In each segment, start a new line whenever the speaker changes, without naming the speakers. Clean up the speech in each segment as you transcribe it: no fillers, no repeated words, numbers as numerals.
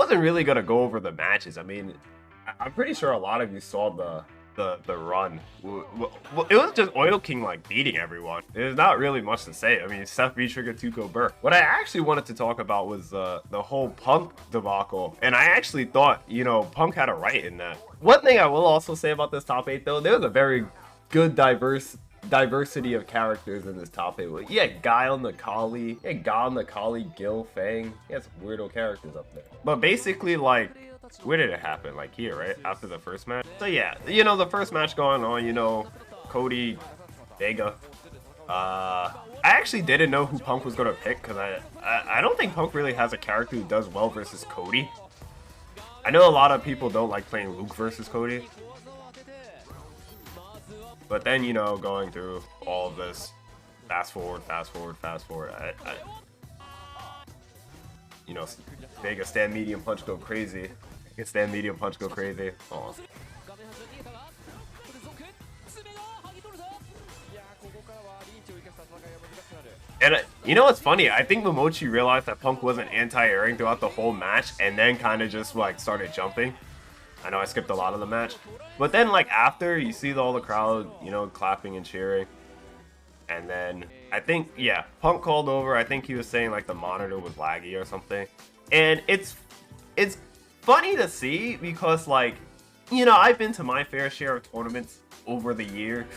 wasn't really gonna go over the matches. I mean, I'm pretty sure a lot of you saw the run. It was just Oil King like beating everyone. There's not really much to say. I mean, Seth V-Trigger Tuco Burr. What I actually wanted to talk about was the whole Punk debacle, and I actually thought, you know, Punk had a right in that. One thing I will also say about this top 8 though, there was a very good diversity of characters in this top 8. You had Guile, Nakali, you had Gal, Nakali, Gil, Fang. You had some weirdo characters up there. But basically, like, where did it happen? Like here, right? After the first match? So yeah, you know, the first match going on, you know, Cody, Vega. I actually didn't know who Punk was going to pick because I don't think Punk really has a character who does well versus Cody. I know a lot of people don't like playing Luke versus Cody. But then, you know, going through all of this, fast forward, you know, Vega stand medium punch go crazy. I can stand medium punch go crazy. Oh. And you know what's funny? I think Momochi realized that Punk wasn't anti-airing throughout the whole match and then kind of just like started jumping. I know I skipped a lot of the match. But then like after, you see all the crowd, you know, clapping and cheering. And then I think, yeah, Punk called over. I think he was saying like the monitor was laggy or something. And it's funny to see because, like, you know, I've been to my fair share of tournaments over the year,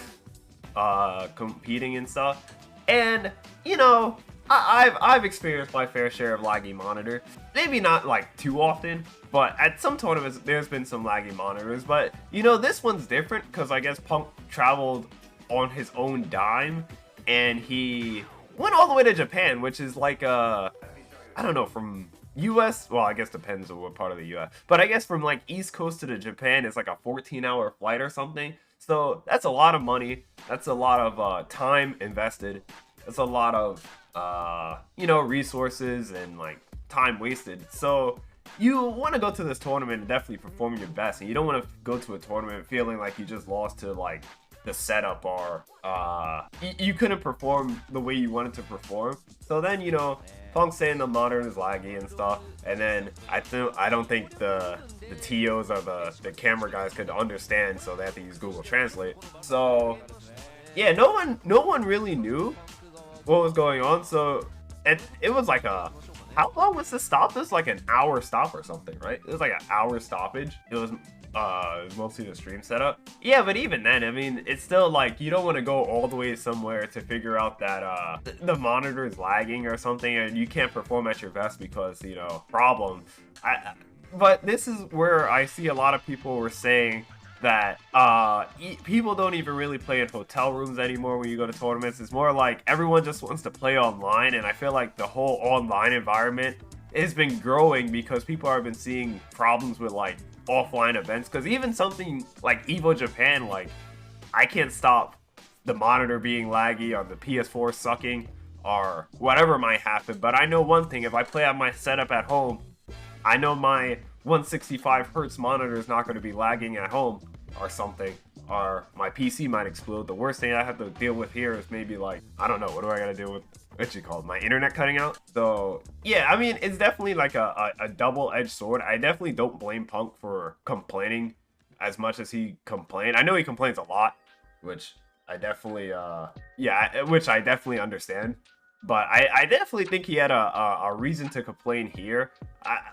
competing and stuff. And, you know, I've experienced my fair share of laggy monitor. Maybe not like too often, but at some tournaments there's been some laggy monitors. But, you know, this one's different because I guess Punk traveled on his own dime and he went all the way to Japan, which is like I don't know, from US, well, I guess depends on what part of the US, but I guess from like East Coast to Japan is like a 14-hour flight or something. So that's a lot of money. That's a lot of time invested. That's a lot of you know, resources and like time wasted. So you want to go to this tournament and definitely perform your best, and you don't want to go to a tournament feeling like you just lost to like the setup or you couldn't perform the way you wanted to perform. So then, you know, Punk saying the monitor is laggy and stuff, and then I don't think the TOs or the camera guys could understand, so they have to use Google Translate. So yeah, no one really knew what was going on. So it was like how long was this stop? This was like an hour stop or something, right? It was like an hour stoppage. It was mostly the stream setup. Yeah, but even then, I mean, it's still like you don't want to go all the way somewhere to figure out that the monitor is lagging or something and you can't perform at your best because, you know, problem. But this is where I see a lot of people were saying that people don't even really play in hotel rooms anymore when you go to tournaments. It's more like everyone just wants to play online, and I feel like the whole online environment has been growing because people have been seeing problems with like offline events. Because even something like Evo Japan, like I can't stop the monitor being laggy or the PS4 sucking or whatever might happen, but I know one thing: if I play on my setup at home, I know my 165 hertz monitor is not going to be lagging at home or something, or my PC might explode. The worst thing I have to deal with here is maybe like, I don't know, what do I gotta deal with? What's it called? My internet cutting out? So yeah, I mean, it's definitely like a double-edged sword. I definitely don't blame Punk for complaining as much as he complained. I know he complains a lot, which I definitely which I definitely understand. But I definitely think he had a reason to complain here.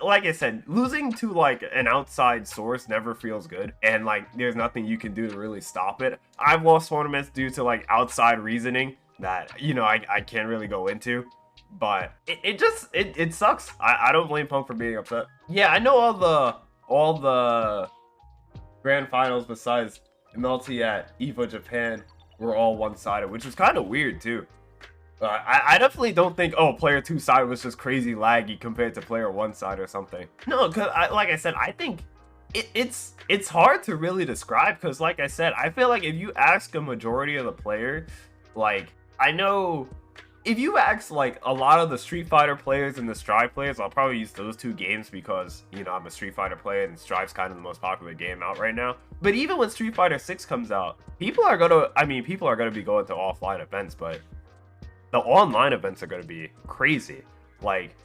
Like I said, losing to like an outside source never feels good, and like there's nothing you can do to really stop it. I've lost tournaments due to like outside reasoning that, you know, I can't really go into, but it sucks. I don't blame Punk for being upset. Yeah, I know all the grand finals besides MLT at Evo Japan were all one-sided, which was kind of weird too. I definitely don't think, oh, player 2 side was just crazy laggy compared to player 1 side or something. No, because like I said, I think it's hard to really describe, because like I said, I feel like if you ask a majority of the player, like, I know if you ask like a lot of the Street Fighter players and the Strive players, I'll probably use those two games because, you know, I'm a Street Fighter player and Strive's kind of the most popular game out right now. But even when Street Fighter 6 comes out, people are gonna be going to offline events, but the online events are going to be crazy. Like,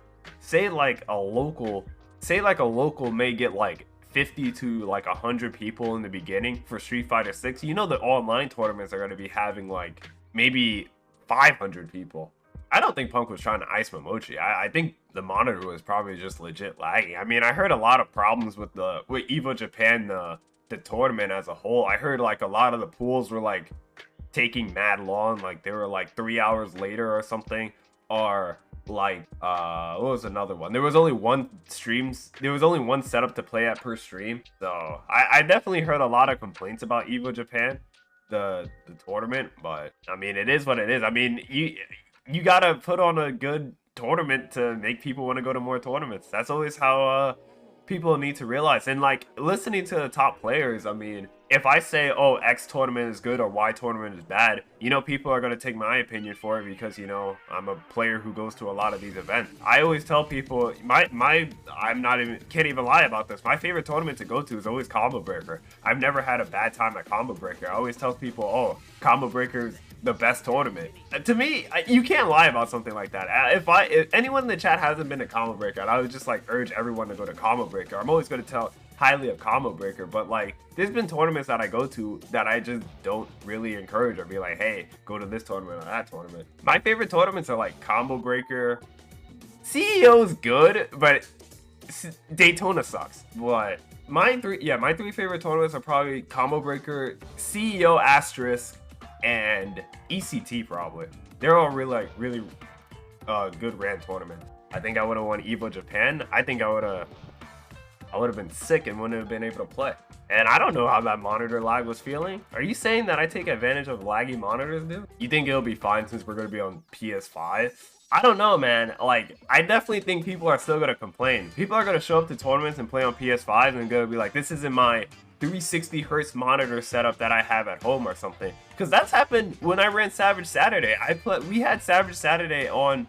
say like a local say like a local may get like 50 to like 100 people in the beginning for Street Fighter 6, you know the online tournaments are going to be having like maybe 500 people. I don't think Punk was trying to ice Momochi. I think the monitor was probably just legit lagging. I mean, I heard a lot of problems with Evo Japan, the tournament as a whole. I heard like a lot of the pools were like taking mad long, like they were like 3 hours later or something, or like what was another one? There was only one setup to play at per stream. So I definitely heard a lot of complaints about Evo Japan, the tournament, but I mean, it is what it is. I mean, you gotta put on a good tournament to make people want to go to more tournaments. That's always how people need to realize. And like listening to the top players, I mean, if I say, oh, X tournament is good or Y tournament is bad, you know, people are going to take my opinion for it because, you know, I'm a player who goes to a lot of these events. I always tell people, can't even lie about this. My favorite tournament to go to is always Combo Breaker. I've never had a bad time at Combo Breaker. I always tell people, oh, Combo Breaker is the best tournament. To me, you can't lie about something like that. If anyone in the chat hasn't been to Combo Breaker, I would just like urge everyone to go to Combo Breaker. I'm always going to tell highly of Combo Breaker, but like there's been tournaments that I go to that I just don't really encourage or be like, hey, go to this tournament or that tournament. My favorite tournaments are like Combo Breaker. CEO's good, but Daytona sucks. But my three favorite tournaments are probably Combo Breaker, CEO Asterisk, and ECT probably. They're all really good ran tournaments. I think I would have won Evo Japan. I think I would have been sick and wouldn't have been able to play. And I don't know how that monitor lag was feeling. Are you saying that I take advantage of laggy monitors, dude? You think it'll be fine since we're going to be on PS5? I don't know, man. Like, I definitely think people are still going to complain. People are going to show up to tournaments and play on PS5 and going to be like, this isn't my 360 hertz monitor setup that I have at home or something. Because that's happened when I ran Savage Saturday. We had Savage Saturday on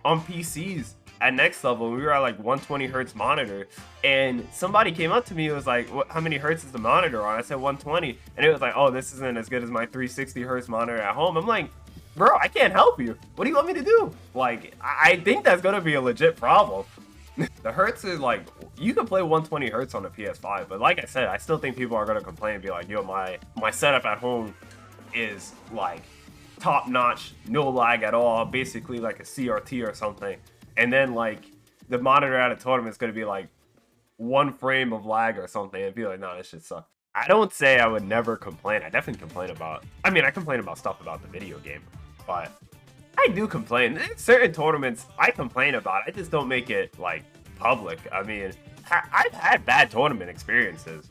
PCs at Next Level. We were at like 120 hertz monitor, and somebody came up to me and was like, how many hertz is the monitor on? I said 120, and it was like, oh, this isn't as good as my 360 hertz monitor at home. I'm like, bro, I can't help you. What do you want me to do? Like, I think that's gonna be a legit problem. The hertz is like, you can play 120 hertz on a PS5, but like I said, I still think people are gonna complain and be like, yo, my setup at home is like top notch, no lag at all, basically like a CRT or something. And then like the monitor at a tournament is gonna be like 1 frame of lag or something, and be like, nah, this shit sucks. I don't say I would never complain. I definitely complain about, I complain about stuff about the video game, but I do complain. There's certain tournaments I complain about. I just don't make it like public. I mean, I've had bad tournament experiences.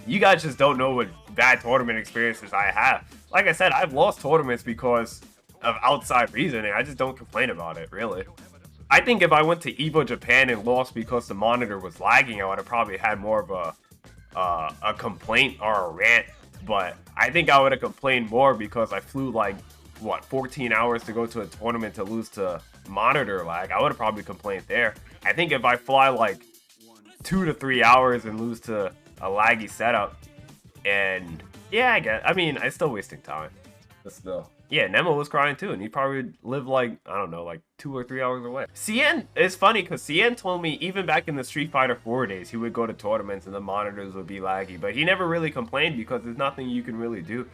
You guys just don't know what bad tournament experiences I have. Like I said, I've lost tournaments because of outside reasoning. I just don't complain about it, really. I think if I went to Evo Japan and lost because the monitor was lagging, I would have probably had more of a complaint or a rant. But I think I would have complained more because I flew like, what, 14 hours to go to a tournament to lose to monitor lag. I would have probably complained there. I think if I fly like 2 to 3 hours and lose to a laggy setup, and yeah, I'm still wasting time. But still. Yeah, Nemo was crying too, and he probably lived like, I don't know, like 2 or 3 hours away. Cien, it's funny because Cien told me even back in the Street Fighter 4 days, he would go to tournaments and the monitors would be laggy, but he never really complained because there's nothing you can really do.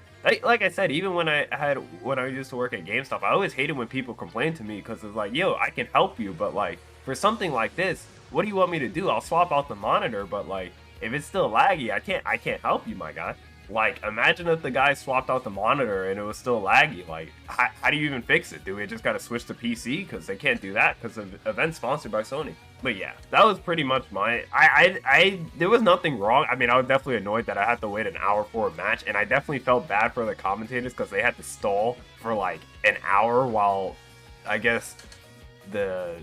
Like I said, even when I used to work at GameStop, I always hated when people complained to me because it's like, yo, I can help you, but like for something like this, what do you want me to do? I'll swap out the monitor, but like if it's still laggy, I can't help you, my guy. Like, imagine if the guy swapped out the monitor and it was still laggy. Like, how do you even fix it? Do we just gotta switch to PC? Because they can't do that because of events sponsored by Sony. But yeah, that was pretty much my... there was nothing wrong. I mean, I was definitely annoyed that I had to wait an hour for a match, and I definitely felt bad for the commentators because they had to stall for like an hour while, I guess, the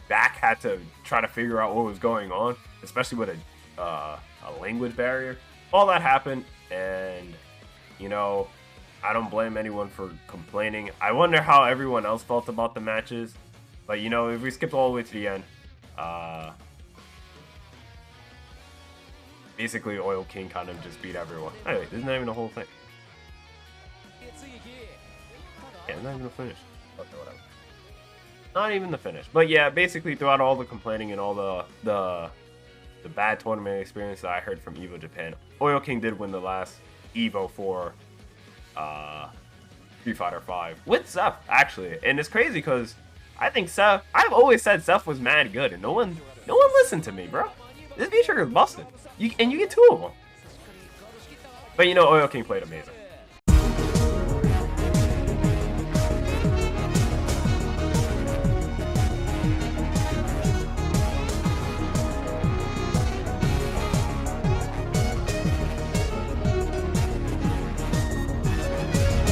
back had to try to figure out what was going on, especially with a language barrier. All that happened. And, you know, I don't blame anyone for complaining. I wonder how everyone else felt about the matches. But, you know, if we skip all the way to the end, basically Oil King kind of just beat everyone. Anyway, this is not even the whole thing. Yeah, not even the finish. Okay, whatever. Not even the finish. But yeah, basically throughout all the complaining and all the the bad tournament experience that I heard from Evo Japan. Oil King did win the last Evo for Street Fighter 5 with Seth, actually. And it's crazy because I think Seth, I've always said Seth was mad good, and no one listened to me, bro. This V-Trigger is busted. And you get 2 of them. But you know, Oil King played amazing.